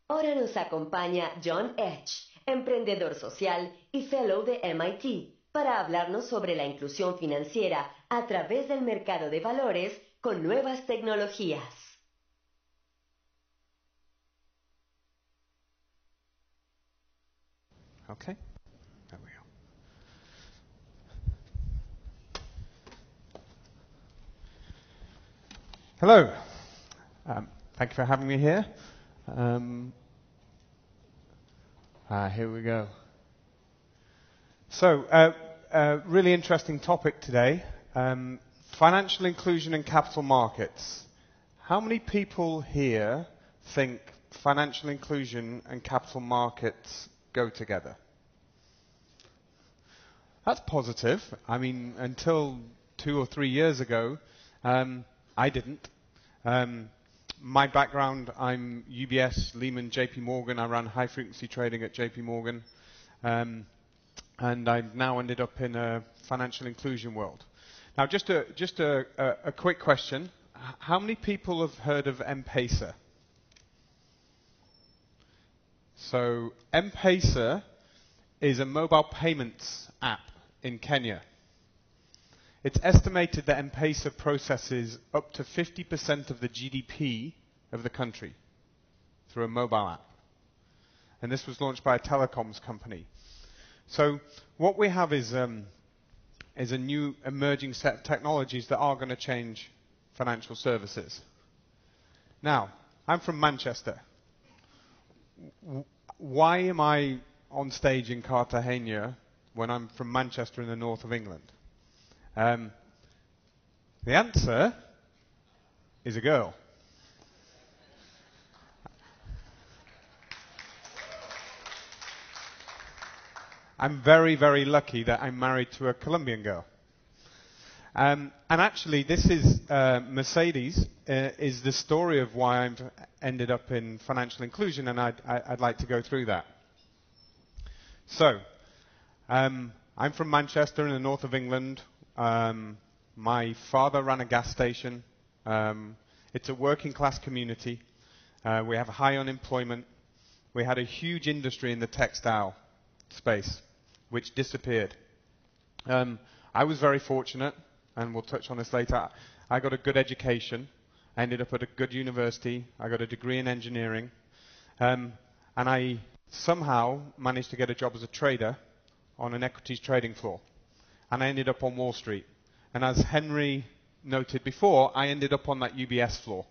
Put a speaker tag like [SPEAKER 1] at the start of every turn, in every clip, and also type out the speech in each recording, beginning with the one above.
[SPEAKER 1] Ahora nos acompaña Jhon, emprendedor social y fellow de MIT, para hablarnos sobre la inclusión financiera a través del mercado de valores con nuevas tecnologías.
[SPEAKER 2] Okay, there we go. Hello. Thank you for having me here. Here we go. So, really interesting topic today. Financial inclusion in capital markets. How many people here think financial inclusion and capital markets go together? That's positive. I mean, until 2 or 3 years ago, I didn't. My background, I'm UBS, Lehman, JP Morgan. I ran high frequency trading at JP Morgan. And I've now ended up in a financial inclusion world. Now, just a quick question. How many people have heard of M-Pesa? So, M-Pesa is a mobile payments app in Kenya. It's estimated that M-Pesa processes up to 50% of the GDP of the country through a mobile app. And this was launched by a telecoms company. So what we have is a new emerging set of technologies that are going to change financial services. Now, I'm from Manchester. Why am I on stage in Cartagena when I'm from Manchester in the north of England? The answer is a girl. I'm very, very lucky that I'm married to a Colombian girl. And actually, this is Mercedes is the story of why I've ended up in financial inclusion, and I'd like to go through that. So, I'm from Manchester in the north of England. My father ran a gas station. It's a working class community. We have high unemployment. We had a huge industry in the textile space, which disappeared. I was very fortunate, and we'll touch on this later. I got a good education. I ended up at a good university. I got a degree in engineering. And I somehow managed to get a job as a trader on an equities trading floor. And I ended up on Wall Street. And as Henry noted before, I ended up on that UBS floor.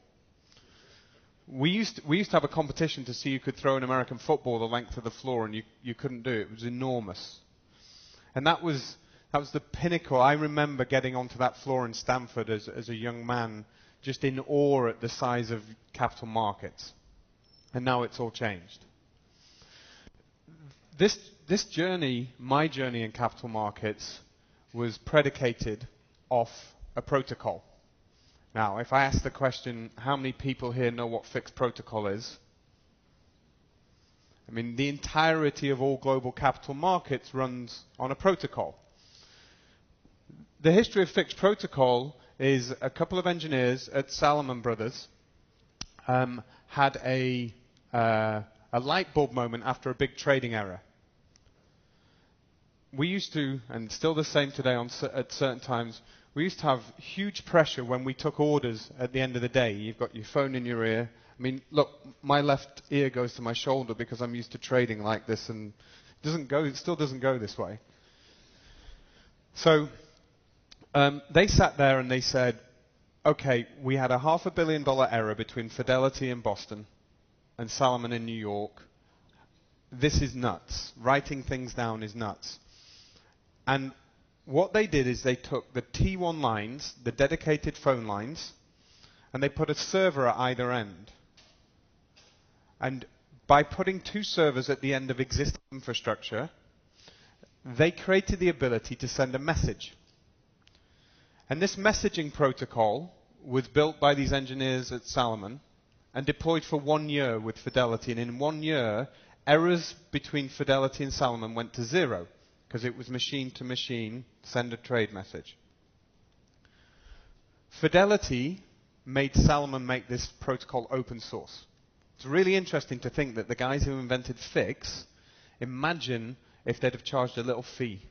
[SPEAKER 2] We used to have a competition to see who could throw an American football the length of the floor, and you couldn't do it. It was enormous. And that was the pinnacle. I remember getting onto that floor in Stanford as a young man, just in awe at the size of capital markets. And now it's all changed. This journey, my journey in capital markets, was predicated off a protocol. Now, if I ask the question, how many people here know what fixed protocol is? I mean, the entirety of all global capital markets runs on a protocol. The history of fixed protocol is a couple of engineers at Salomon Brothers had a light bulb moment after a big trading error. We used to, and still the same today at certain times, we used to have huge pressure when we took orders at the end of the day. You've got your phone in your ear. I mean, look, my left ear goes to my shoulder because I'm used to trading like this, and it still doesn't go this way. So they sat there and they said, okay, we had a $500 million error between Fidelity in Boston and Salomon in New York. This is nuts. Writing things down is nuts. And what they did is they took the T1 lines, the dedicated phone lines, and they put a server at either end. And by putting 2 servers at the end of existing infrastructure, they created the ability to send a message. And this messaging protocol was built by these engineers at Salomon and deployed for 1 year with Fidelity. And in 1 year, errors between Fidelity and Salomon went to 0. Because it was machine to machine, send a trade message. Fidelity made Salomon make this protocol open source. It's really interesting to think that the guys who invented FIX, imagine if they'd have charged a little fee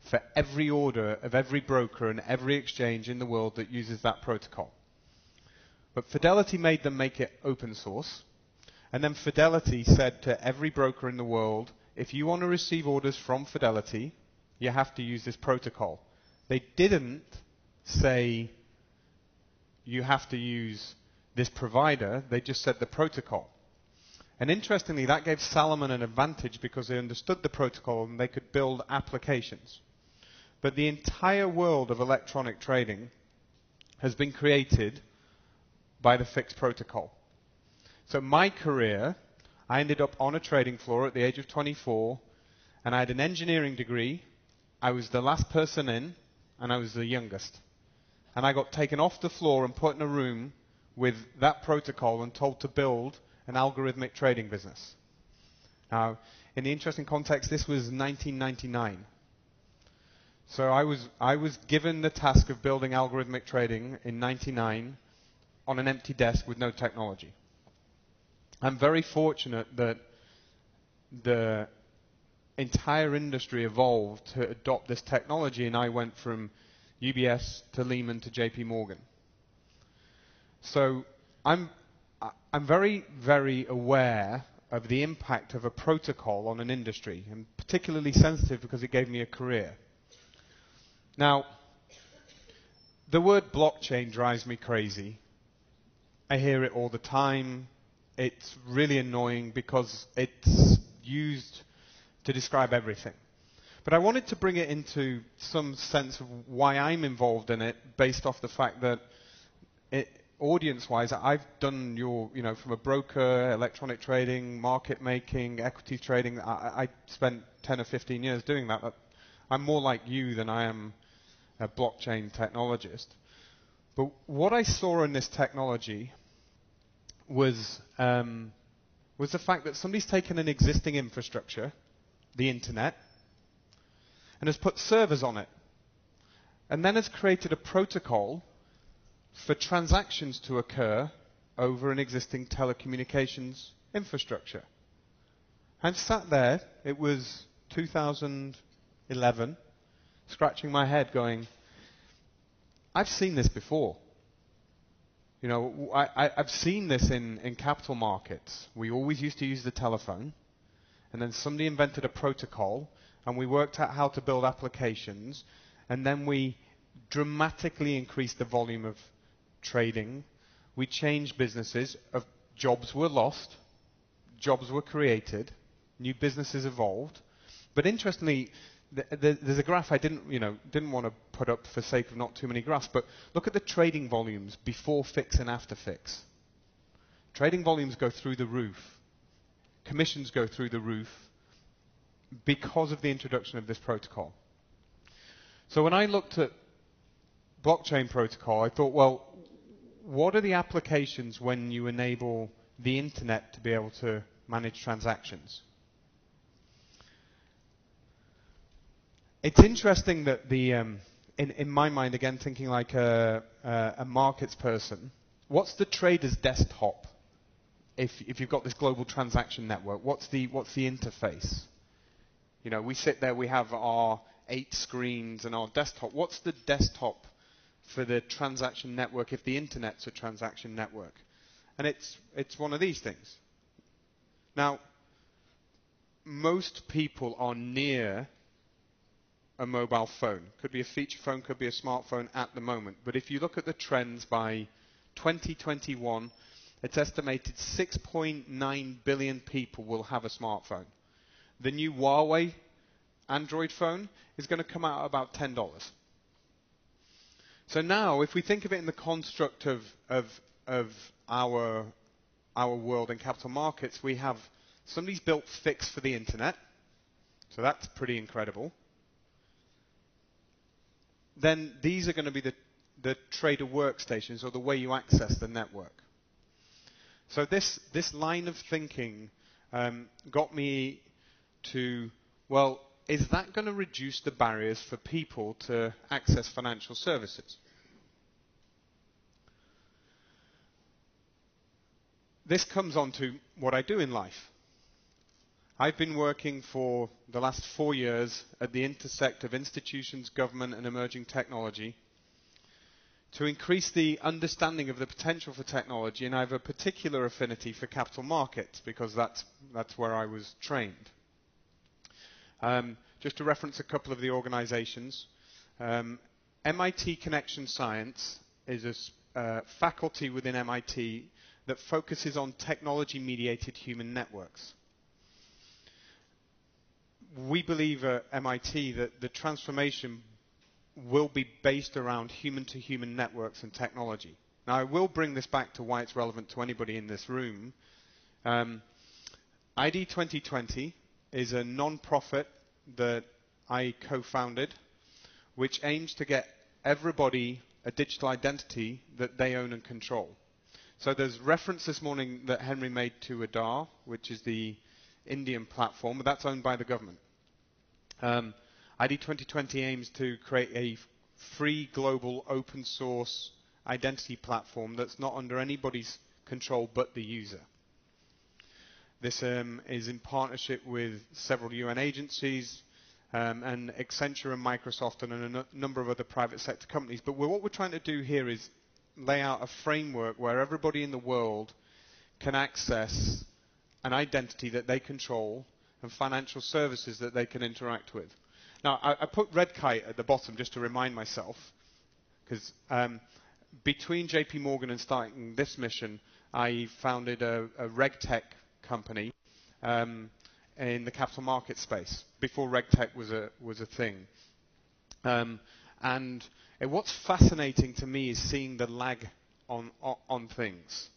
[SPEAKER 2] for every order of every broker and every exchange in the world that uses that protocol. But Fidelity made them make it open source, and then Fidelity said to every broker in the world, if you want to receive orders from Fidelity, you have to use this protocol. They didn't say you have to use this provider, they just said the protocol. And interestingly, that gave Salomon an advantage because they understood the protocol and they could build applications. But the entire world of electronic trading has been created by the FIX protocol. So my career, I ended up on a trading floor at the age of 24, and I had an engineering degree. I was the last person in, and I was the youngest. And I got taken off the floor and put in a room with that protocol and told to build an algorithmic trading business. Now, in the interesting context, this was 1999. So I was given the task of building algorithmic trading in 99 on an empty desk with no technology. I'm very fortunate that the entire industry evolved to adopt this technology, and I went from UBS to Lehman to JP Morgan. So I'm very, very aware of the impact of a protocol on an industry, and particularly sensitive because it gave me a career. Now, the word blockchain drives me crazy. I hear it all the time. It's really annoying because it's used to describe everything. But I wanted to bring it into some sense of why I'm involved in it, based off the fact that audience-wise, I've done from a broker, electronic trading, market making, equity trading. I spent 10 or 15 years doing that. I'm more like you than I am a blockchain technologist. But what I saw in this technology was the fact that somebody's taken an existing infrastructure, the internet, and has put servers on it, and then has created a protocol for transactions to occur over an existing telecommunications infrastructure. I'm sat there, it was 2011, scratching my head going, I've seen this before. I've seen this in capital markets. We always used to use the telephone, and then somebody invented a protocol, and we worked out how to build applications, and then we dramatically increased the volume of trading. We changed businesses. Jobs were lost, jobs were created, new businesses evolved. But interestingly, there's a graph I didn't want to put up for sake of not too many graphs, but look at the trading volumes before FIX and after FIX. Trading volumes go through the roof. Commissions go through the roof because of the introduction of this protocol. So when I looked at blockchain protocol, I thought, well, what are the applications when you enable the internet to be able to manage transactions? It's interesting that in my mind, again, thinking like a markets person, what's the trader's desktop? If you've got this global transaction network, what's the interface? We sit there, we have our 8 screens and our desktop. What's the desktop for the transaction network if the internet's a transaction network? And it's one of these things. Now, most people are near a mobile phone. Could be a feature phone, could be a smartphone at the moment. But if you look at the trends by 2021, it's estimated 6.9 billion people will have a smartphone. The new Huawei Android phone is going to come out at about $10. So now, if we think of it in the construct of our world in capital markets, we have somebody's built FIX for the internet. So that's pretty incredible. Then these are going to be the trader workstations, or the way you access the network. So this line of thinking got me to, well, is that going to reduce the barriers for people to access financial services? this comes on to what I do in life. I've been working for the last 4 years at the intersect of institutions, government and emerging technology to increase the understanding of the potential for technology, and I have a particular affinity for capital markets because that's where I was trained. Just to reference a couple of the organizations, MIT Connection Science is a faculty within MIT that focuses on technology-mediated human networks. We believe at MIT that the transformation will be based around human-to-human networks and technology. Now, I will bring this back to why it's relevant to anybody in this room. ID 2020 is a non-profit that I co-founded, which aims to get everybody a digital identity that they own and control. So there's reference this morning that Henry made to Aadhaar, which is the Indian platform, but that's owned by the government. ID 2020 aims to create a free, global, open source identity platform that's not under anybody's control but the user. This is in partnership with several UN agencies and Accenture and Microsoft and a number of other private sector companies. But what we're trying to do here is lay out a framework where everybody in the world can access an identity that they control and financial services that they can interact with. Now, I put Red Kite at the bottom just to remind myself, because between JP Morgan and starting this mission, I founded a RegTech company in the capital market space, before RegTech was a thing. And what's fascinating to me is seeing the lag on things.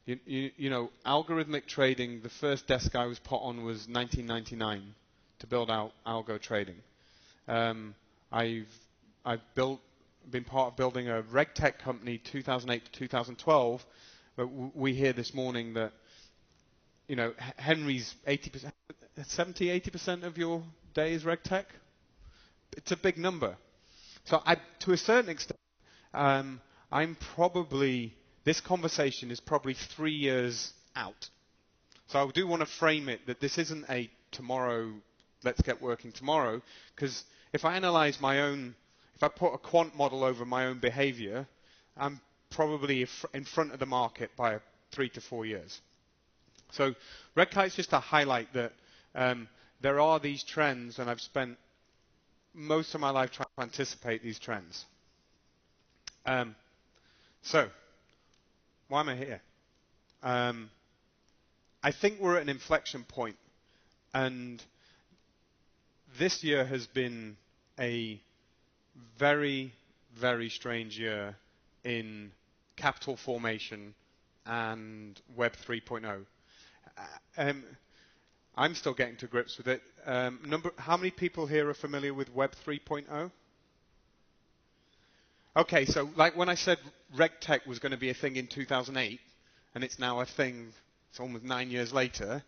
[SPEAKER 2] You know, algorithmic trading, the first desk I was put on was 1999 to build out algo trading. I've been part of building a RegTech company 2008 to 2012, but we hear this morning that, you know, Henry's 80%, 70-80% of your day is RegTech. It's a big number. So to a certain extent, this conversation is probably 3 years out. So I do want to frame it that this isn't a tomorrow, let's get working tomorrow, because if I analyze if I put a quant model over my own behavior, I'm probably in front of the market by 3 to 4 years. So RegKite's just to highlight that there are these trends, and I've spent most of my life trying to anticipate these trends. So, why am I here? I think we're at an inflection point, and this year has been a very, very strange year in capital formation and Web 3.0. I'm still getting to grips with it. How many people here are familiar with Web 3.0? Okay, so like when I said RegTech was going to be a thing in 2008, and it's now a thing, it's almost 9 years later,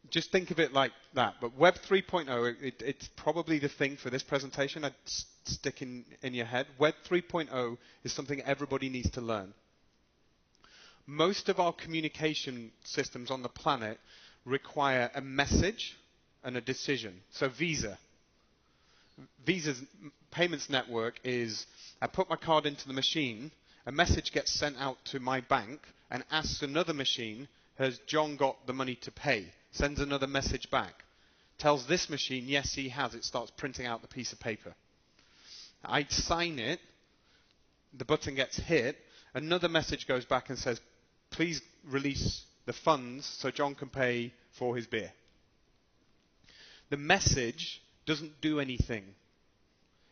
[SPEAKER 2] just think of it like that. But Web 3.0, it's probably the thing for this presentation I'd stick in your head. Web 3.0 is something everybody needs to learn. Most of our communication systems on the planet require a message and a decision. So Visa's payments network is, I put my card into the machine, a message gets sent out to my bank and asks another machine, has John got the money to pay? Sends another message back. Tells this machine, yes, he has. It starts printing out the piece of paper. I sign it, the button gets hit, another message goes back and says, please release the funds so John can pay for his beer. The message doesn't do anything.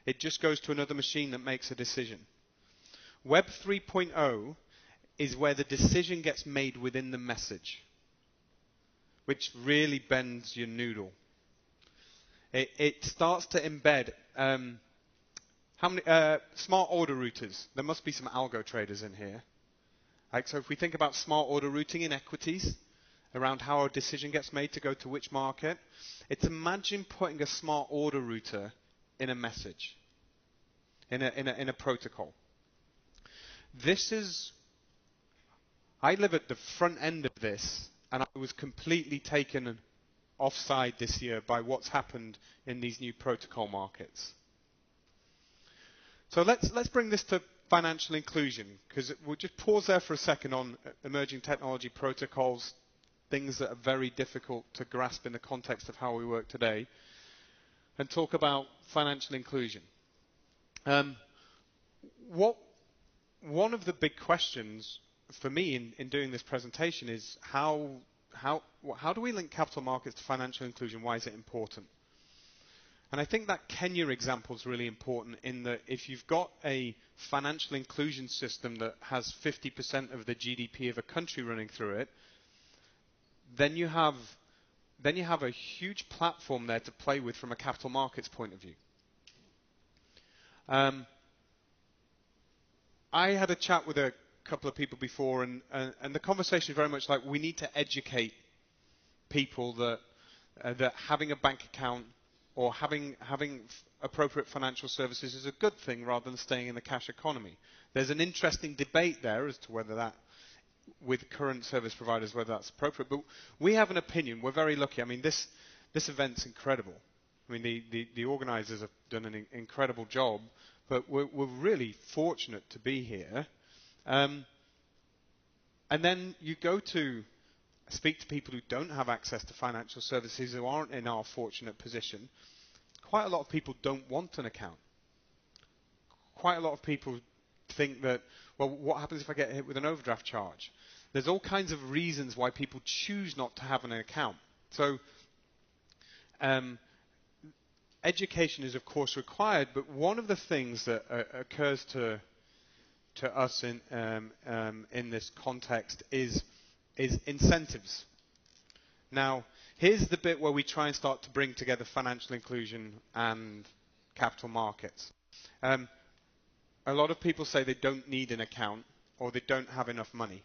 [SPEAKER 2] It just goes to another machine that makes a decision. Web 3.0 is where the decision gets made within the message, which really bends your noodle. It starts to embed how many smart order routers. There must be some algo traders in here. So if we think about smart order routing in equities, around how a decision gets made to go to which market, it's imagine putting a smart order router in a message, in a protocol. This is, I live at the front end of this, and I was completely taken offside this year by what's happened in these new protocol markets. So let's bring this to financial inclusion, because we'll just pause there for a second on emerging technology protocols, things that are very difficult to grasp in the context of how we work today, and talk about financial inclusion. One of the big questions for me in doing this presentation is how do we link capital markets to financial inclusion? Why is it important? And I think that Kenya example is really important in that if you've got a financial inclusion system that has 50% of the GDP of a country running through it, then you have a huge platform there to play with from a capital markets point of view. I had a chat with a couple of people before, and the conversation is very much like we need to educate people that having a bank account or having appropriate financial services is a good thing rather than staying in the cash economy. There's an interesting debate there as to whether that, with current service providers, whether that's appropriate. But we have an opinion. We're very lucky. I mean, this event's incredible. I mean, the organisers have done an incredible job, but we're really fortunate to be here. And then you go to speak to people who don't have access to financial services, who aren't in our fortunate position. Quite a lot of people don't want an account. Quite a lot of people think that, well, what happens if I get hit with an overdraft charge? There's all kinds of reasons why people choose not to have an account. So education is, of course, required, but one of the things that occurs to us in this context is incentives. Now, here's the bit where we try and start to bring together financial inclusion and capital markets. A lot of people say they don't need an account or they don't have enough money.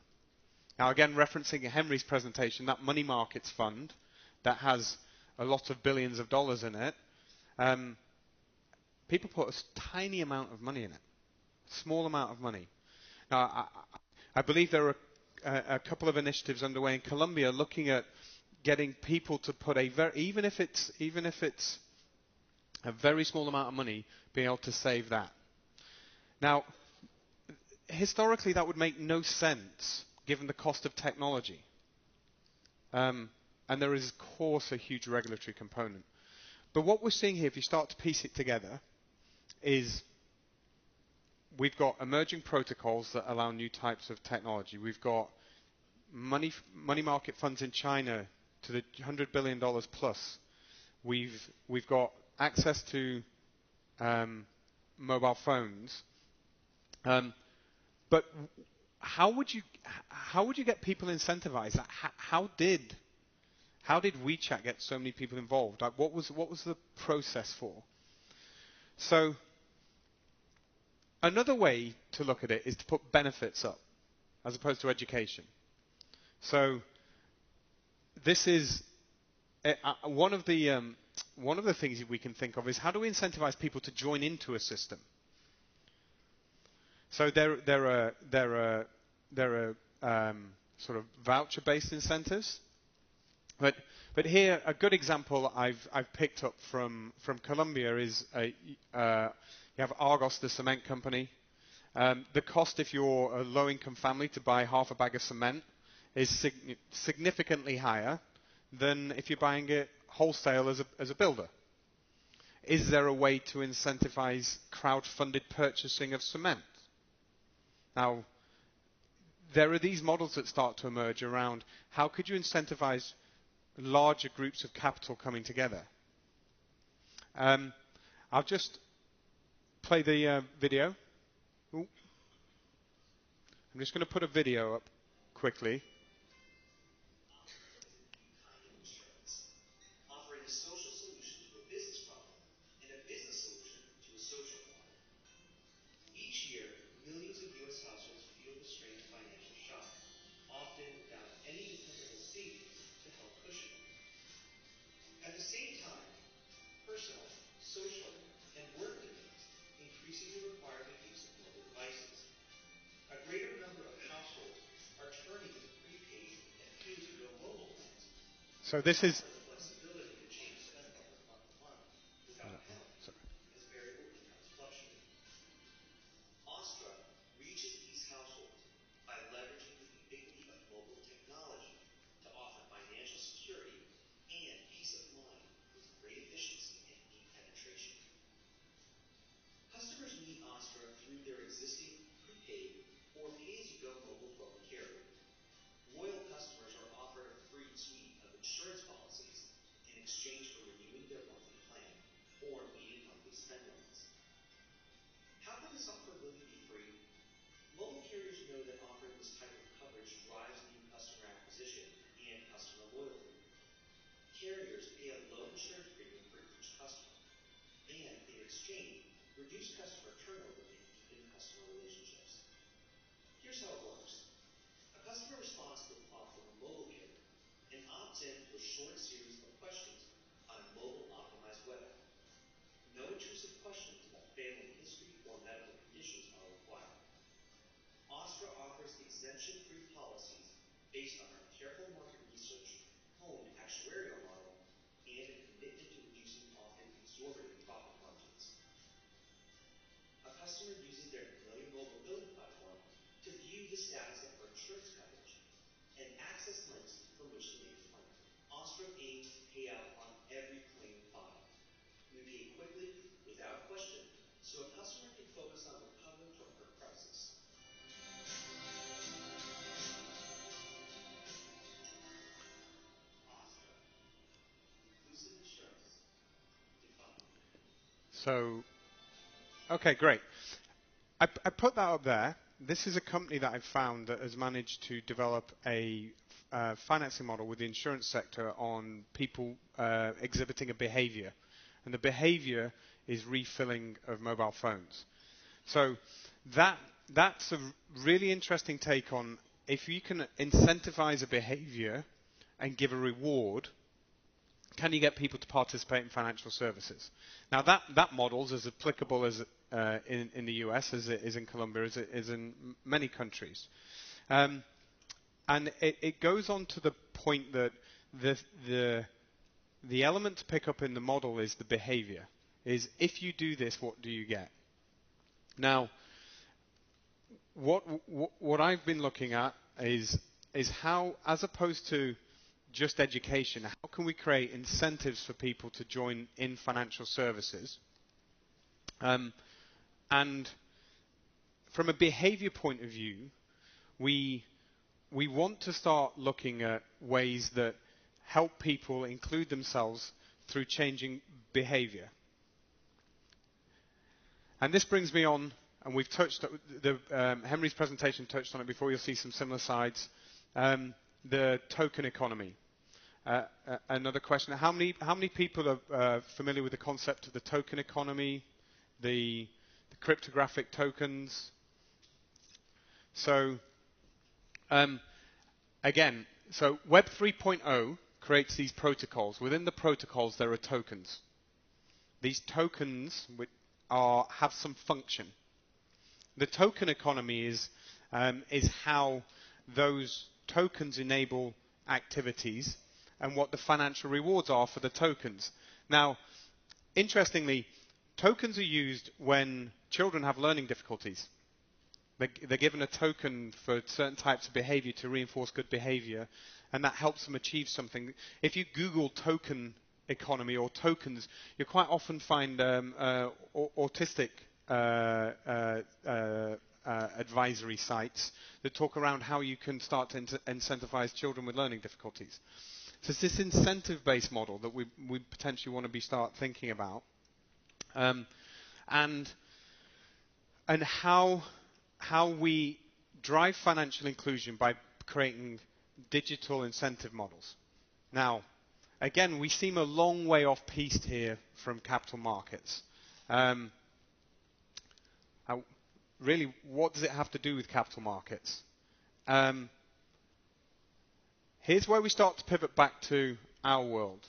[SPEAKER 2] Now, again, referencing Henry's presentation, that money markets fund that has a lot of billions of dollars in it, people put a tiny amount of money in it, small amount of money. Now, I believe there are a couple of initiatives underway in Colombia looking at getting people to put even if it's a very small amount of money, being able to save that. Now, historically, that would make no sense given the cost of technology. And there is, of course, a huge regulatory component. But what we're seeing here, if you start to piece it together, is we've got emerging protocols that allow new types of technology. We've got money market funds in China to the $100 billion plus. We've got access to mobile phones. But how would you get people incentivized? How did WeChat get so many people involved? Like, what was the process for? So another way to look at it is to put benefits up as opposed to education. So this is one of the things that we can think of is how do we incentivize people to join into a system? So there are sort of voucher-based incentives, but here a good example I've picked up from Colombia is you have Argos, the cement company. The cost if you're a low-income family to buy half a bag of cement is significantly higher than if you're buying it wholesale as a builder. Is there a way to incentivize crowd-funded purchasing of cement? Now, there are these models that start to emerge around how could you incentivize larger groups of capital coming together. I'll just play the video. Ooh. I'm just going to put a video up quickly.
[SPEAKER 3] A greater number of households are turning
[SPEAKER 2] So this is... So, okay, great. I put that up there. This is a company that I've found that has managed to develop a financing model with the insurance sector on people exhibiting a behavior. And the behavior is refilling of mobile phones. So that's a really interesting take on if you can incentivize a behavior and give a reward, can you get people to participate in financial services? Now that model is as applicable as in the US as it is in Colombia, as it is in many countries. And it goes on to the point that the element to pick up in the model is the behavior. Is if you do this, what do you get? Now, what I've been looking at is how, as opposed to just education, how can we create incentives for people to join in financial services? And from a behavior point of view, we want to start looking at ways that help people include themselves through changing behavior. And this brings me on, and we've touched Henry's presentation touched on it before. You'll see some similar sides. The token economy. Another question: how many people are familiar with the concept of the token economy, the cryptographic tokens? So again, so Web 3.0 creates these protocols. Within the protocols, there are tokens. These tokens have some function. The token economy is how those tokens enable activities and what the financial rewards are for the tokens. Now, interestingly, tokens are used when children have learning difficulties. They're given a token for certain types of behavior to reinforce good behavior, and that helps them achieve something. If you Google token economy or tokens, you quite often find autistic advisory sites that talk around how you can start to incentivize children with learning difficulties. So it's this incentive-based model that we potentially want to start thinking about, and how we drive financial inclusion by creating digital incentive models. Now, again, we seem a long way off piste here from capital markets. Really, what does it have to do with capital markets? Here's where we start to pivot back to our world.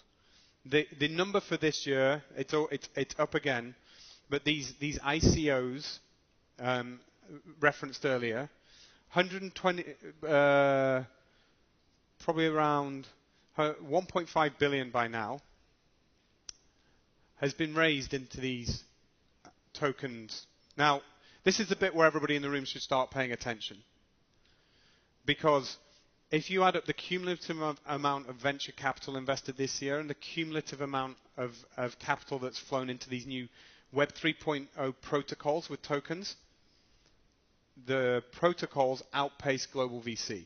[SPEAKER 2] The number for this year, it's up again, but these ICOs referenced earlier, 120, probably around 1.5 billion by now has been raised into these tokens. Now, this is the bit where everybody in the room should start paying attention. Because if you add up the cumulative amount of venture capital invested this year and the cumulative amount of capital that's flown into these new Web 3.0 protocols with tokens, the protocols outpace global VC.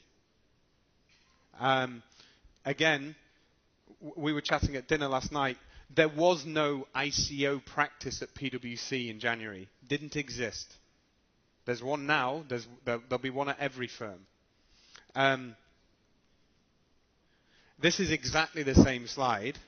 [SPEAKER 2] Again, we were chatting at dinner last night. There was no ICO practice at PwC in January. Didn't exist. There's one now. There'll be one at every firm. This is exactly the same slide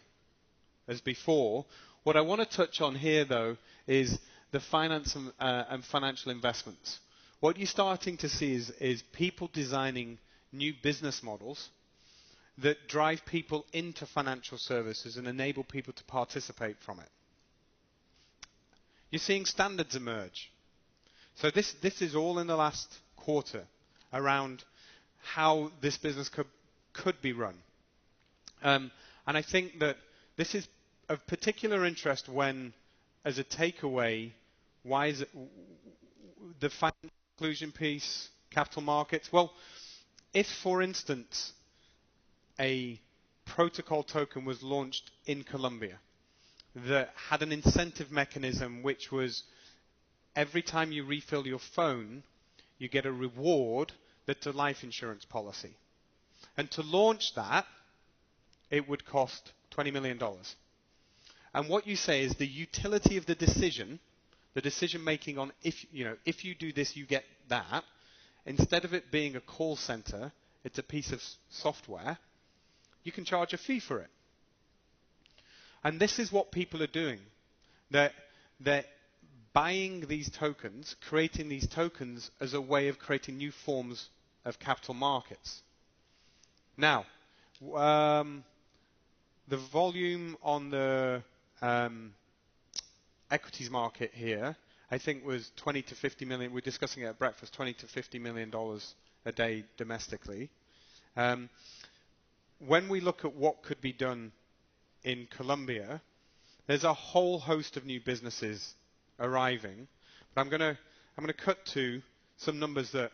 [SPEAKER 2] as before. What I want to touch on here, though, is the finance and financial investments. What you're starting to see is people designing new business models that drive people into financial services and enable people to participate from it. You're seeing standards emerge. So this is all in the last quarter around how this business could be run. And I think that this is of particular interest when, as a takeaway, why is it the financial inclusion piece, capital markets? Well, if, for instance, a protocol token was launched in Colombia that had an incentive mechanism which was every time you refill your phone, you get a reward that's a life insurance policy. And to launch that, it would cost $20 million. And what you say is the utility of the decision making on if you do this, you get that, instead of it being a call center, it's a piece of software, you can charge a fee for it. And this is what people are doing. They're buying these tokens, creating these tokens as a way of creating new forms of capital markets. Now, the volume on the equities market here, I think, was 20 to 50 million. We're discussing it at breakfast, 20 to 50 million dollars a day domestically. When we look at what could be done in Colombia, there's a whole host of new businesses arriving. But I'm going to cut to some numbers that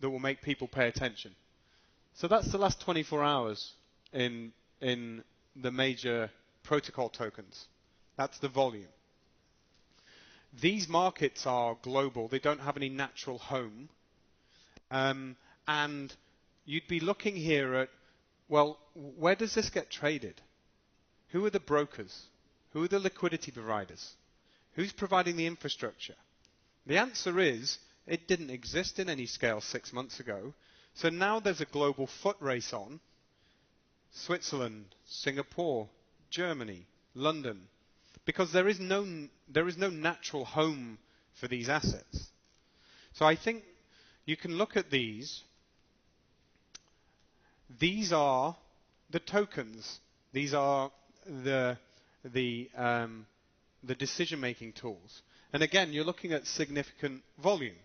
[SPEAKER 2] will make people pay attention. So that's the last 24 hours in the major protocol tokens. That's the volume. These markets are global. They don't have any natural home. And you'd be looking here at, well, where does this get traded? Who are the brokers? Who are the liquidity providers? Who's providing the infrastructure? The answer is it didn't exist in any scale 6 months ago. So now there's a global foot race on. Switzerland, Singapore, Germany, London, because there is no natural home for these assets. So I think you can look at these. These are the tokens. These are the decision-making tools. And again, you're looking at significant volume.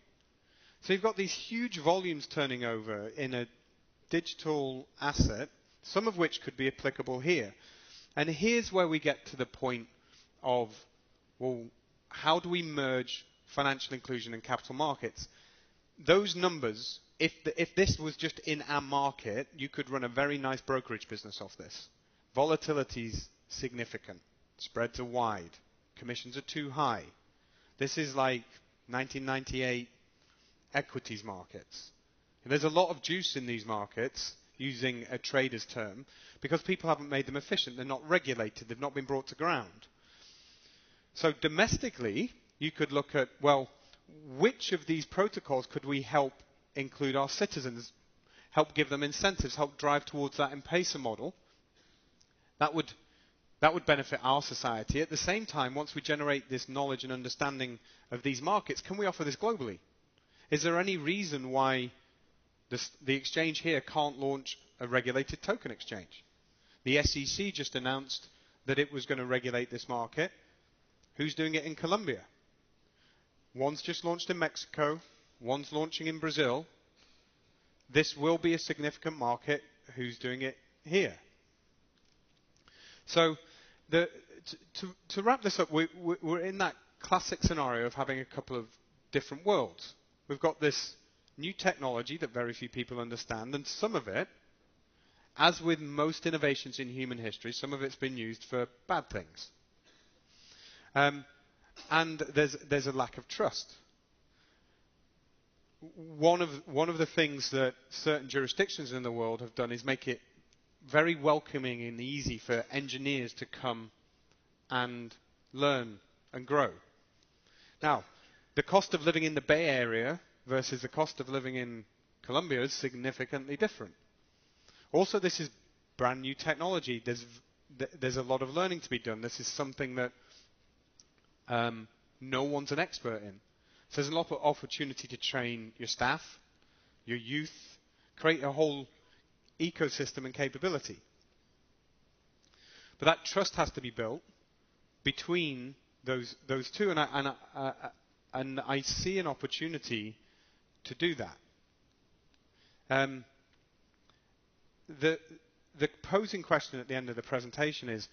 [SPEAKER 2] So you've got these huge volumes turning over in a digital asset, some of which could be applicable here. And here's where we get to the point of, well, how do we merge financial inclusion and capital markets? Those numbers, if this was just in our market, you could run a very nice brokerage business off this. Volatility's significant. Spreads are wide. Commissions are too high. This is like 1998 equities markets. And there's a lot of juice in these markets, using a trader's term, because people haven't made them efficient. They're not regulated. They've not been brought to ground. So domestically, you could look at, well, which of these protocols could we help include our citizens, help give them incentives, help drive towards that M-Pesa model? That would benefit our society. At the same time, once we generate this knowledge and understanding of these markets, can we offer this globally? Is there any reason why the exchange here can't launch a regulated token exchange? The SEC just announced that it was going to regulate this market. Who's doing it in Colombia? One's just launched in Mexico. One's launching in Brazil. This will be a significant market. Who's doing it here. So to wrap this up, we're in that classic scenario of having a couple of different worlds. We've got this new technology that very few people understand, and some of it, as with most innovations in human history, some of it's been used for bad things. And there's a lack of trust. One of the things that certain jurisdictions in the world have done is make it very welcoming and easy for engineers to come and learn and grow. Now, the cost of living in the Bay Area versus the cost of living in Colombia is significantly different. Also, this is brand new technology. There's a lot of learning to be done. This is something that no one's an expert in. So there's a lot of opportunity to train your staff, your youth, create a whole ecosystem and capability. But that trust has to be built between those two, and I see an opportunity to do that. The posing question at the end of the presentation is,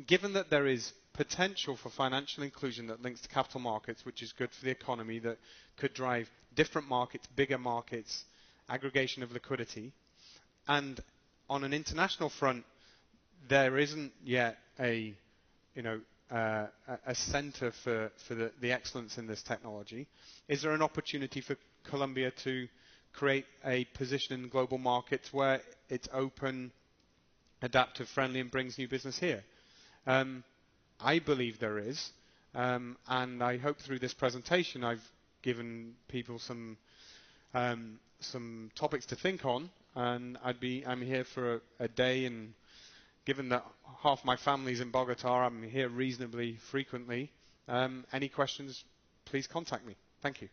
[SPEAKER 2] given that there is potential for financial inclusion that links to capital markets, which is good for the economy, that could drive different markets, bigger markets, aggregation of liquidity, and on an international front, there isn't yet a centre for the excellence in this technology. Is there an opportunity for Colombia to create a position in global markets where it's open, adaptive, friendly, and brings new business here? I believe there is, and I hope through this presentation I've given people some topics to think on, and I'm here for a day, and given that half my family's in Bogota, I'm here reasonably frequently. Any questions, please contact me. Thank you.